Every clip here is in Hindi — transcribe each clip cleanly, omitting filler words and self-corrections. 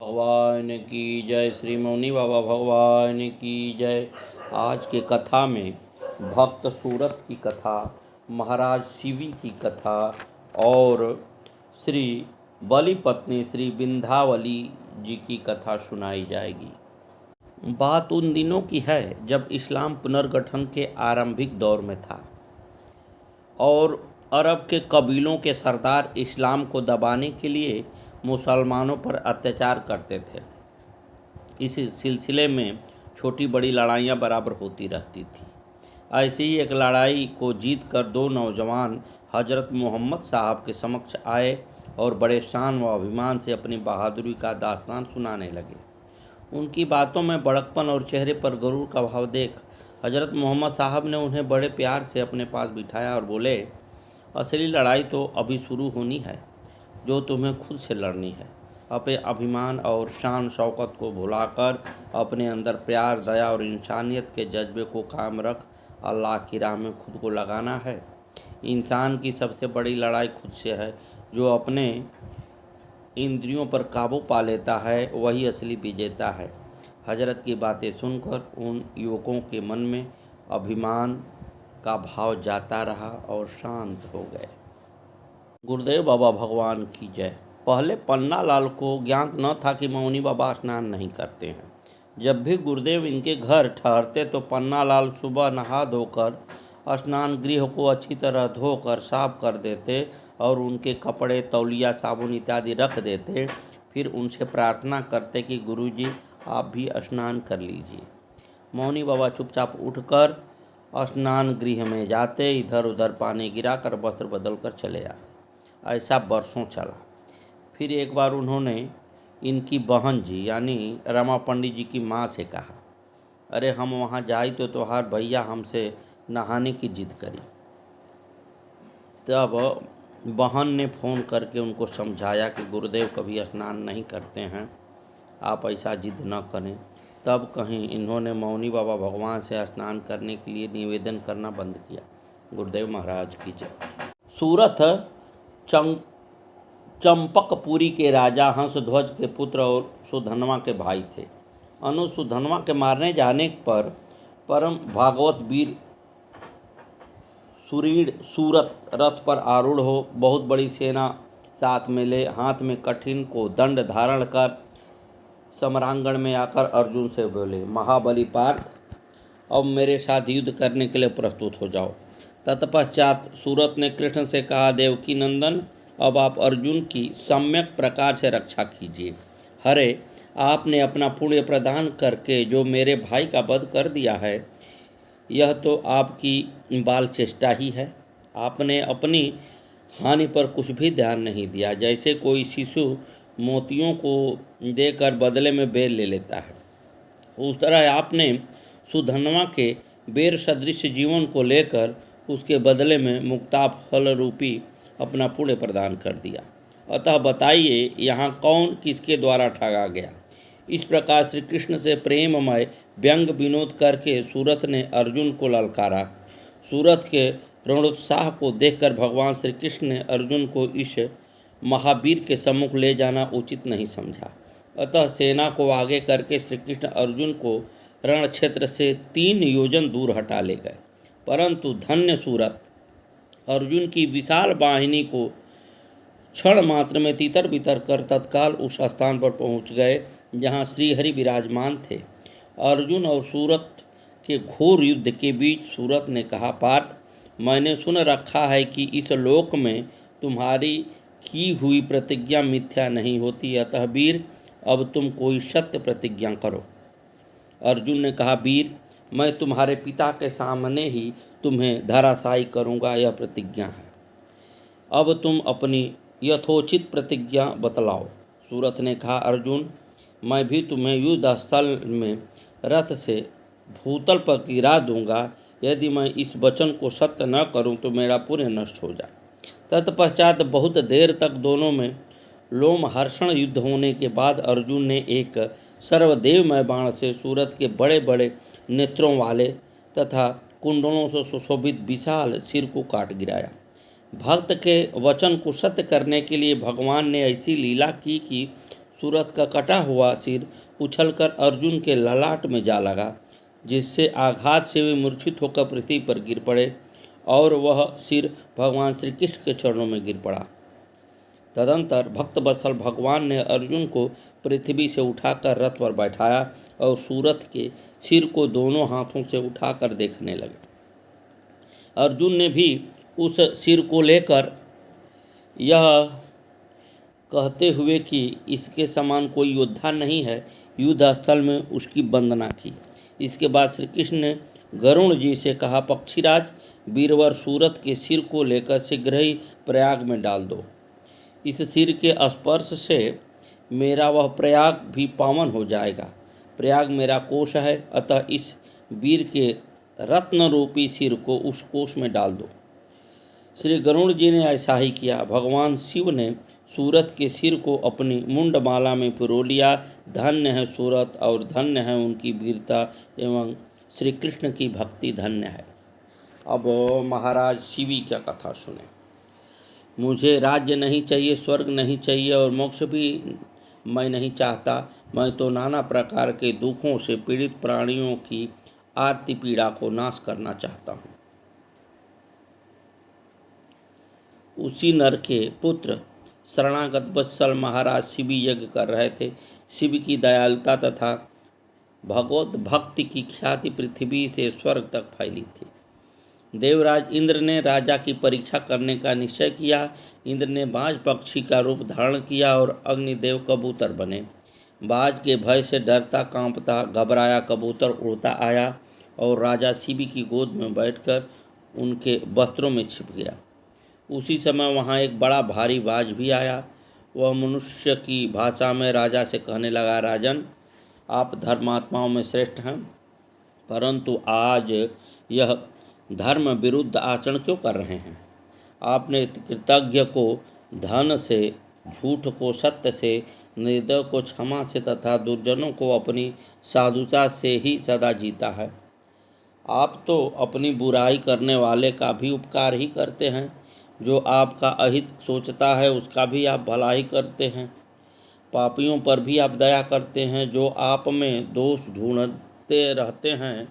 भगवान की जय। श्री मौनी बाबा भगवान की जय। आज के कथा में भक्त सूरत की कथा, महाराज शिवी की कथा और श्री बलि पत्नी श्री विंध्यावली जी की कथा सुनाई जाएगी। बात उन दिनों की है जब इस्लाम पुनर्गठन के आरंभिक दौर में था और अरब के कबीलों के सरदार इस्लाम को दबाने के लिए मुसलमानों पर अत्याचार करते थे। इस सिलसिले में छोटी बड़ी लड़ाइयाँ बराबर होती रहती थी। ऐसी ही एक लड़ाई को जीत कर दो नौजवान हजरत मोहम्मद साहब के समक्ष आए और बड़े शान व अभिमान से अपनी बहादुरी का दास्तान सुनाने लगे। उनकी बातों में बड़कपन और चेहरे पर गुरूर का भाव देख हजरत मोहम्मद साहब ने उन्हें बड़े प्यार से अपने पास बिठाया और बोले, असली लड़ाई तो अभी शुरू होनी है, जो तुम्हें खुद से लड़नी है। अपने अभिमान और शान शौकत को भुलाकर अपने अंदर प्यार, दया और इंसानियत के जज्बे को कायम रख अल्लाह की राह में खुद को लगाना है। इंसान की सबसे बड़ी लड़ाई खुद से है। जो अपने इंद्रियों पर काबू पा लेता है वही असली विजेता है। हजरत की बातें सुनकर उन युवकों के मन में अभिमान का भाव जाता रहा और शांत हो गए। गुरुदेव बाबा भगवान की जय। पहले पन्ना लाल को ज्ञात न था कि मौनी बाबा स्नान नहीं करते हैं। जब भी गुरुदेव इनके घर ठहरते तो पन्ना लाल सुबह नहा धोकर स्नान गृह को अच्छी तरह धोकर साफ कर देते और उनके कपड़े, तौलिया, साबुन इत्यादि रख देते। फिर उनसे प्रार्थना करते कि गुरुजी आप भी स्नान कर लीजिए। मौनी बाबा चुपचाप उठकर स्नान गृह में जाते, इधर उधर पानी गिराकर वस्त्र बदल कर चले आते। ऐसा बरसों चला। फिर एक बार उन्होंने इनकी बहन जी यानी रमा पंडित जी की माँ से कहा, अरे हम वहाँ जाए तो तुम्हार भैया हमसे नहाने की जिद करी। तब बहन ने फ़ोन करके उनको समझाया कि गुरुदेव कभी स्नान नहीं करते हैं, आप ऐसा जिद न करें। तब कहीं इन्होंने मौनी बाबा भगवान से स्नान करने के लिए निवेदन करना बंद किया। गुरुदेव महाराज की जय। सूरत चंपकपुरी के राजा हंसध्वज के पुत्र और सुधनवा के भाई थे। सुधनवा के मारने जाने पर परम भागवत वीर सुरीड़ सूरत रथ पर आरूढ़ हो बहुत बड़ी सेना साथ में ले हाथ में कठिन को दंड धारण कर समरांगण में आकर अर्जुन से बोले, महाबली पार्थ, अब मेरे साथ युद्ध करने के लिए प्रस्तुत हो जाओ। तत्पश्चात सूरत ने कृष्ण से कहा, देवकी नंदन, अब आप अर्जुन की सम्यक प्रकार से रक्षा कीजिए। हरे, आपने अपना पुण्य प्रदान करके जो मेरे भाई का वध कर दिया है, यह तो आपकी बाल चेष्टा ही है। आपने अपनी हानि पर कुछ भी ध्यान नहीं दिया। जैसे कोई शिशु मोतियों को देकर बदले में बेर ले लेता है, उस तरह आपने सुधनवा के बेर सदृश जीवन को लेकर उसके बदले में मुक्ता फल रूपी अपना पुण्य प्रदान कर दिया। अतः बताइए, यहाँ कौन किसके द्वारा ठगा गया। इस प्रकार श्री कृष्ण से प्रेममय व्यंग विनोद करके सूरत ने अर्जुन को ललकारा। सूरत के रणोत्साह को देखकर भगवान श्री कृष्ण ने अर्जुन को इस महावीर के सम्मुख ले जाना उचित नहीं समझा। अतः सेना को आगे करके श्री कृष्ण अर्जुन को रण क्षेत्र से 3 योजन दूर हटा ले गए। परंतु धन्य सूरत अर्जुन की विशाल वाहिनी को क्षण मात्र में तितर बितर कर तत्काल उस स्थान पर पहुंच गए जहां श्रीहरि विराजमान थे। अर्जुन और सूरत के घोर युद्ध के बीच सूरत ने कहा, पार्थ, मैंने सुन रखा है कि इस लोक में तुम्हारी की हुई प्रतिज्ञा मिथ्या नहीं होती, अतः वीर अब तुम कोई सत्य प्रतिज्ञा करो। अर्जुन ने कहा, वीर, मैं तुम्हारे पिता के सामने ही तुम्हें धराशायी करूँगा, यह प्रतिज्ञा है। अब तुम अपनी यथोचित प्रतिज्ञा बतलाओ। सूरत ने कहा, अर्जुन, मैं भी तुम्हें युद्ध स्थल में रथ से भूतल पर गिरा दूंगा। यदि मैं इस वचन को सत्य न करूं तो मेरा पुण्य नष्ट हो जाए। तत्पश्चात बहुत देर तक दोनों में लोमहर्षण युद्ध होने के बाद अर्जुन ने एक सर्वदेवमय बाण से सूरत के बड़े बड़े नेत्रों वाले तथा कुंडलों से सुशोभित विशाल सिर को काट गिराया। भक्त के वचन को सत्य करने के लिए भगवान ने ऐसी लीला की कि सूरत का कटा हुआ सिर उछलकर अर्जुन के ललाट में जा लगा, जिससे आघात से वे मूर्छित होकर पृथ्वी पर गिर पड़े और वह सिर भगवान श्री कृष्ण के चरणों में गिर पड़ा। तदंतर भक्तवत्सल भगवान ने अर्जुन को पृथ्वी से उठाकर रथ पर बैठाया और सूरत के सिर को दोनों हाथों से उठाकर देखने लगे। अर्जुन ने भी उस सिर को लेकर यह कहते हुए कि इसके समान कोई योद्धा नहीं है, युद्ध स्थल में उसकी वंदना की। इसके बाद श्री कृष्ण ने गरुण जी से कहा, पक्षीराज, वीरवर सूरत के सिर को लेकर शीघ्र ही प्रयाग में डाल दो। इस सिर के स्पर्श से मेरा वह प्रयाग भी पावन हो जाएगा। प्रयाग मेरा कोष है, अतः इस वीर के रत्न रूपी सिर को उस कोष में डाल दो। श्री गरुड़ जी ने ऐसा ही किया। भगवान शिव ने सूरत के सिर को अपनी मुंडमाला में पिरो लिया। धन्य है सूरत और धन्य है उनकी वीरता एवं श्री कृष्ण की भक्ति धन्य है। अब महाराज शिवी क्या कथा सुने। मुझे राज्य नहीं चाहिए, स्वर्ग नहीं चाहिए और मोक्ष भी मैं नहीं चाहता। मैं तो नाना प्रकार के दुखों से पीड़ित प्राणियों की आर्ति पीड़ा को नाश करना चाहता हूँ। उसी नर के पुत्र शरणागत वत्सल महाराज शिवी यज्ञ कर रहे थे। शिव की दयालुता तथा भगवत भक्ति की ख्याति पृथ्वी से स्वर्ग तक फैली थी। देवराज इंद्र ने राजा की परीक्षा करने का निश्चय किया। इंद्र ने बाज पक्षी का रूप धारण किया और अग्निदेव कबूतर बने। बाज के भय से डरता कांपता घबराया कबूतर उड़ता आया और राजा शिवी की गोद में बैठकर उनके वस्त्रों में छिप गया। उसी समय वहाँ एक बड़ा भारी बाज भी आया। वह मनुष्य की भाषा में राजा से कहने लगा, राजन, आप धर्मात्माओं में श्रेष्ठ हैं, परंतु आज यह धर्म विरुद्ध आचरण क्यों कर रहे हैं? आपने कृतज्ञ को धन से, झूठ को सत्य से, निर्दय को क्षमा से तथा दुर्जनों को अपनी साधुता से ही सदा जीता है। आप तो अपनी बुराई करने वाले का भी उपकार ही करते हैं। जो आपका अहित सोचता है उसका भी आप भला ही करते हैं। पापियों पर भी आप दया करते हैं। जो आप में दोष ढूंढते रहते हैं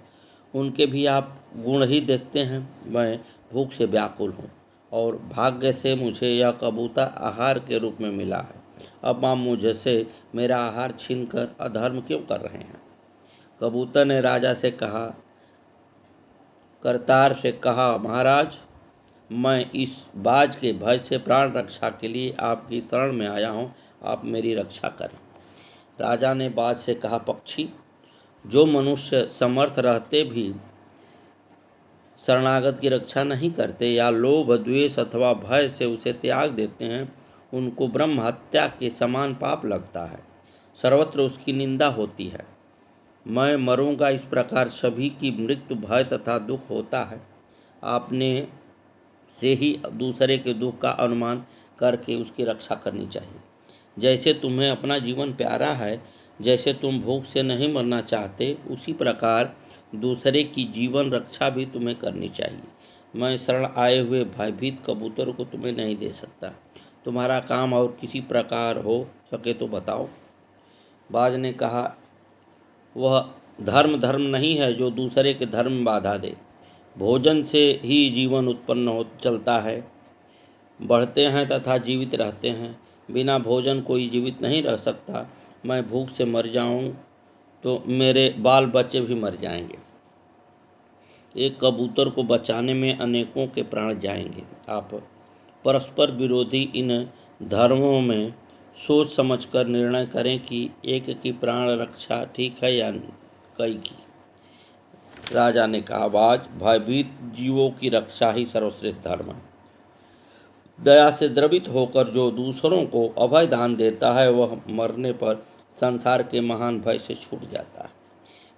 उनके भी आप गुण ही देखते हैं। मैं भूख से व्याकुल हूँ और भाग्य से मुझे यह कबूतर आहार के रूप में मिला है। अब आप मुझसे मेरा आहार छीनकर अधर्म क्यों कर रहे हैं? कबूतर ने राजा से कहा, करतार से कहा, महाराज, मैं इस बाज के भय से प्राण रक्षा के लिए आपकी शरण में आया हूँ, आप मेरी रक्षा करें। राजा ने बाज से कहा, पक्षी, जो मनुष्य समर्थ रहते भी शरणागत की रक्षा नहीं करते या लोभ, द्वेष अथवा भय से उसे त्याग देते हैं, उनको ब्रह्म हत्या के समान पाप लगता है। सर्वत्र उसकी निंदा होती है। मैं मरूंगा, इस प्रकार सभी की मृत्यु, भय तथा दुख होता है। आपने से ही दूसरे के दुख का अनुमान करके उसकी रक्षा करनी चाहिए। जैसे तुम्हें अपना जीवन प्यारा है, जैसे तुम भूख से नहीं मरना चाहते, उसी प्रकार दूसरे की जीवन रक्षा भी तुम्हें करनी चाहिए। मैं शरण आए हुए भयभीत कबूतर को तुम्हें नहीं दे सकता। तुम्हारा काम और किसी प्रकार हो सके तो बताओ। बाज ने कहा, वह धर्म नहीं है जो दूसरे के धर्म में बाधा दे। भोजन से ही जीवन उत्पन्न हो चलता है, बढ़ते हैं तथा जीवित रहते हैं। बिना भोजन कोई जीवित नहीं रह सकता। मैं भूख से मर जाऊं तो मेरे बाल बच्चे भी मर जाएंगे। एक कबूतर को बचाने में अनेकों के प्राण जाएंगे। आप परस्पर विरोधी इन धर्मों में सोच समझकर निर्णय करें कि एक की प्राण रक्षा ठीक है या कई की। राजा ने कहा, बाज, भयभीत जीवों की रक्षा ही सर्वश्रेष्ठ धर्म है। दया से द्रवित होकर जो दूसरों को अभय दान देता है वह मरने पर संसार के महान भय से छूट जाता है।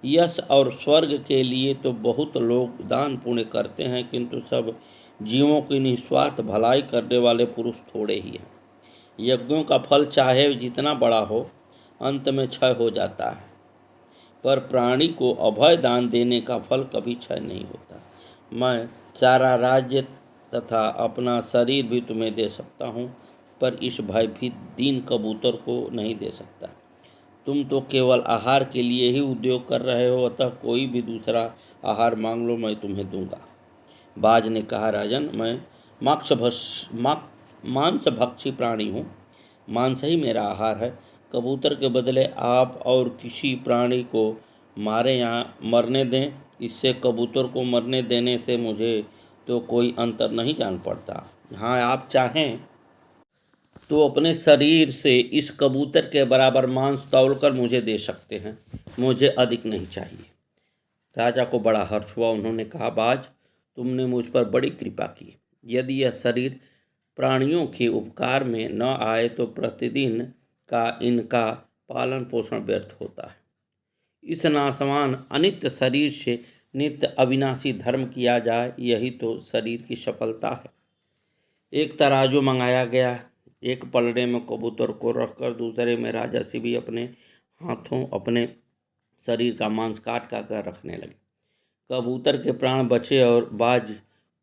यश और स्वर्ग के लिए तो बहुत लोग दान पुण्य करते हैं, किंतु सब जीवों की निस्वार्थ भलाई करने वाले पुरुष थोड़े ही हैं। यज्ञों का फल चाहे जितना बड़ा हो, अंत में क्षय हो जाता है, पर प्राणी को अभय दान देने का फल कभी क्षय नहीं होता। मैं सारा राज्य तथा अपना शरीर भी तुम्हें दे सकता हूँ, पर इस भयभीत दीन कबूतर को नहीं दे सकता। तुम तो केवल आहार के लिए ही उद्योग कर रहे हो, अतः कोई भी दूसरा आहार मांग लो, मैं तुम्हें दूंगा। बाज ने कहा, राजन, मैं मांसभक्षी प्राणी हूँ, मांस ही मेरा आहार है। कबूतर के बदले आप और किसी प्राणी को मारे या मरने दें, इससे कबूतर को मरने देने से मुझे तो कोई अंतर नहीं जान पड़ता। हाँ, आप चाहें तो अपने शरीर से इस कबूतर के बराबर मांस तौलकर मुझे दे सकते हैं, मुझे अधिक नहीं चाहिए। राजा को बड़ा हर्ष हुआ। उन्होंने कहा, बाज, तुमने मुझ पर बड़ी कृपा की। यदि यह शरीर प्राणियों के उपकार में न आए तो प्रतिदिन का इनका पालन पोषण व्यर्थ होता है। इस नासवान अनित्य शरीर से नित्य अविनाशी धर्म किया जाए, यही तो शरीर की सफलता है। एक तराजू मंगाया गया। एक पलड़े में कबूतर को रखकर दूसरे में राजा शिवी अपने हाथों अपने शरीर का मांस काट काट कर रखने लगे। कबूतर के प्राण बचे और बाज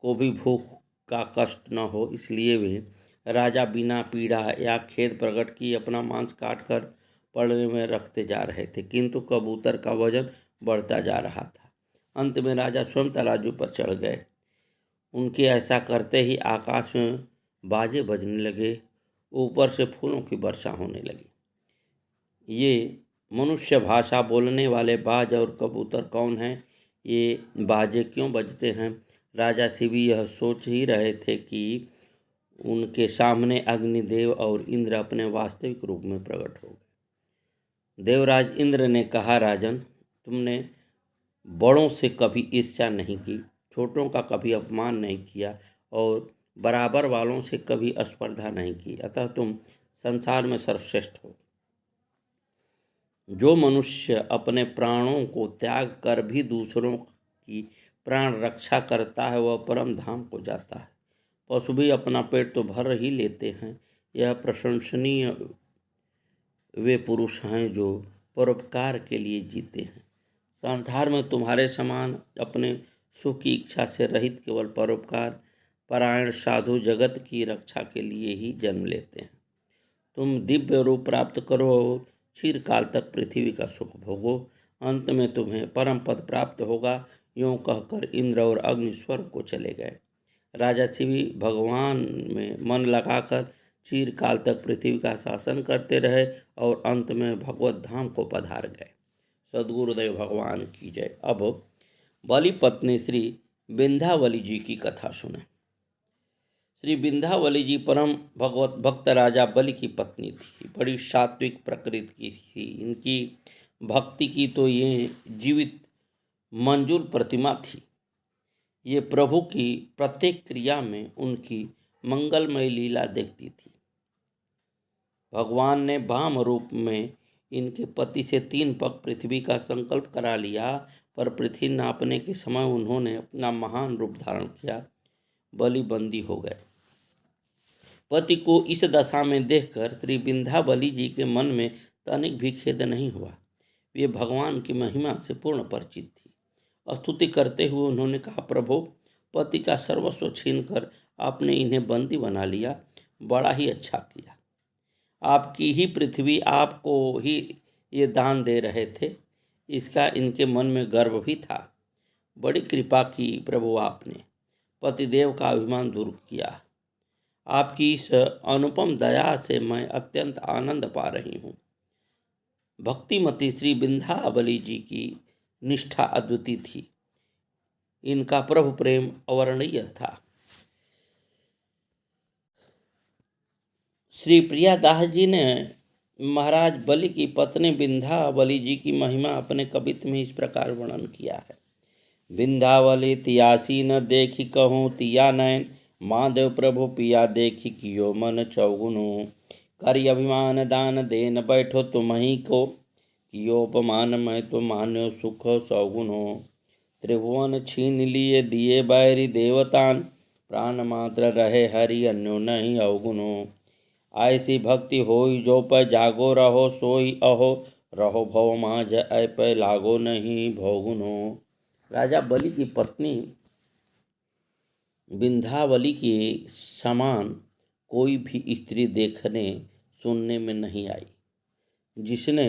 को भी भूख का कष्ट न हो, इसलिए वे राजा बिना पीड़ा या खेद प्रकट किए अपना मांस काट कर पलड़े में रखते जा रहे थे, किंतु कबूतर का वजन बढ़ता जा रहा था। अंत में राजा स्वयं तराजू पर चढ़ गए। उनके ऐसा करते ही आकाश में बाजे बजने लगे, ऊपर से फूलों की वर्षा होने लगी। ये मनुष्य भाषा बोलने वाले बाज और कबूतर कौन हैं? ये बाजे क्यों बजते हैं? राजा शिवी यह सोच ही रहे थे कि उनके सामने अग्निदेव और इंद्र अपने वास्तविक रूप में प्रकट हो गए। देवराज इंद्र ने कहा, राजन, तुमने बड़ों से कभी ईर्ष्या नहीं की, छोटों का कभी अपमान नहीं किया और बराबर वालों से कभी स्पर्धा नहीं की, अतः तुम संसार में सर्वश्रेष्ठ हो। जो मनुष्य अपने प्राणों को त्याग कर भी दूसरों की प्राण रक्षा करता है, वह परम धाम को जाता है। पशु भी अपना पेट तो भर ही लेते हैं, यह प्रशंसनीय वे पुरुष हैं जो परोपकार के लिए जीते हैं। संसार में तुम्हारे समान अपने सुख की इच्छा से रहित केवल परोपकार परायण साधु जगत की रक्षा के लिए ही जन्म लेते हैं। तुम दिव्य रूप प्राप्त करो और चिरकाल तक पृथ्वी का सुख भोगो, अंत में तुम्हें परम पद प्राप्त होगा। यूँ कहकर इंद्र और अग्नि स्वर्ग को चले गए। राजा शिवी भगवान में मन लगाकर चिरकाल तक पृथ्वी का शासन करते रहे और अंत में भगवत धाम को पधार गए। सद्गुरुदेव भगवान की जय। अब बलि पत्नी श्री विंध्यावली जी की कथा सुने। श्री विंध्यावली जी परम भगवत भक्त राजा बलि की पत्नी थी। बड़ी सात्विक प्रकृति की थी। इनकी भक्ति की तो ये जीवित मंजूर प्रतिमा थी। ये प्रभु की प्रत्येक क्रिया में उनकी मंगलमय लीला देखती थी। भगवान ने वाम रूप में इनके पति से 3 पग पृथ्वी का संकल्प करा लिया, पर पृथ्वी नापने के समय उन्होंने अपना महान रूप धारण किया। बलि बंदी हो गए। पति को इस दशा में देखकर श्री विंध्यावली जी के मन में तनिक भी खेद नहीं हुआ। वे भगवान की महिमा से पूर्ण परिचित थी। स्तुति करते हुए उन्होंने कहा, प्रभु, पति का सर्वस्व छीनकर आपने इन्हें बंदी बना लिया, बड़ा ही अच्छा किया। आपकी ही पृथ्वी आपको ही ये दान दे रहे थे, इसका इनके मन में गर्व भी था। बड़ी कृपा की प्रभु आपने, पतिदेव का अभिमान दूर किया। आपकी इस अनुपम दया से मैं अत्यंत आनंद पा रही हूँ। भक्तिमती श्री विंध्यावली जी की निष्ठा अद्वितीय थी। इनका प्रभु प्रेम अवर्णनीय था। श्री प्रियादास जी ने महाराज बलि की पत्नी विंध्यावली जी की महिमा अपने कवित्व में इस प्रकार वर्णन किया है। विंध्यावली तियासी न देखी कहूँ तिया नैन, महादेव प्रभु पिया देखी कियो मन चौगुनो। करि अभिमान दान देन बैठो तुम्ही को, कियोपमान मैं तो मान्यो सुख सौगुनो। त्रिभुवन छीन लिए दिए बैरी देवतान, प्राण मात्र रहे हरि अन्यो नहीं अवगुनो। ऐसी भक्ति होई जो पर जागो रहो सोई अहो, रहो भव माज ऐ पे लागो नहीं भोगुनो। राजा बलि की पत्नी विंध्यावली के समान कोई भी स्त्री देखने सुनने में नहीं आई। जिसने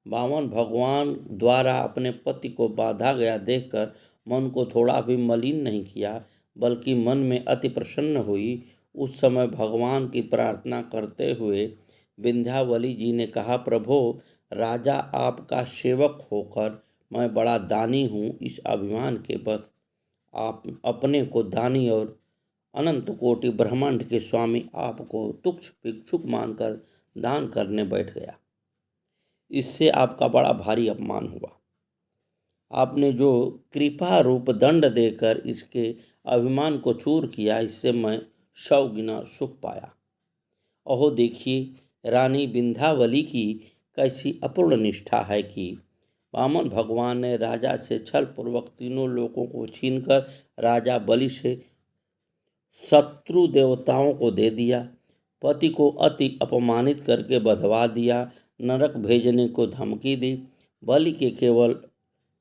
वामन भगवान द्वारा अपने पति को बांधा गया देखकर मन को थोड़ा भी मलिन नहीं किया, बल्कि मन में अति प्रसन्न हुई, उस समय भगवान की प्रार्थना करते हुए विंध्यावली जी ने कहा, प्रभो, राजा आपका सेवक होकर मैं बड़ा दानी हूँ। इस अभिमान के बस आप अपने को दानी और अनंत कोटि ब्रह्मांड के स्वामी आपको तुच्छ भिक्षुक मानकर दान करने बैठ गया। इससे आपका बड़ा भारी अपमान हुआ। आपने जो कृपा रूप दंड देकर इसके अभिमान को चूर किया, इससे मैं 100 गुना सुख पाया। अहो देखिए, रानी विंध्यावली की कैसी अपूर्ण निष्ठा है कि वामन भगवान ने राजा से छल पूर्वक तीनों लोकों को छीनकर राजा बलि से शत्रु देवताओं को दे दिया, पति को अति अपमानित करके बधवा दिया, नरक भेजने को धमकी दी। बलि के केवल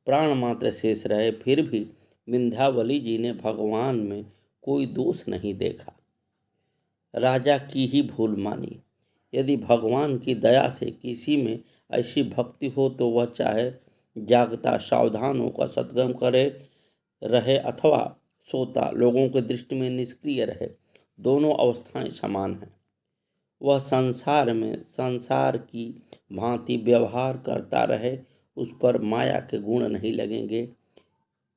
प्राण मात्र शेष रहे, फिर भी विंध्यावली जी ने भगवान में कोई दोष नहीं देखा, राजा की ही भूल मानी। यदि भगवान की दया से किसी में ऐसी भक्ति हो तो वह चाहे जागता सावधान होकर सत्कर्म करे रहे अथवा सोता लोगों की दृष्टि में निष्क्रिय रहे, दोनों अवस्थाएं समान हैं। वह संसार में संसार की भांति व्यवहार करता रहे, उस पर माया के गुण नहीं लगेंगे,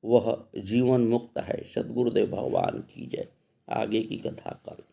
वह जीवन मुक्त है। सद्गुरुदेव भगवान की जय। आगे की कथा कल।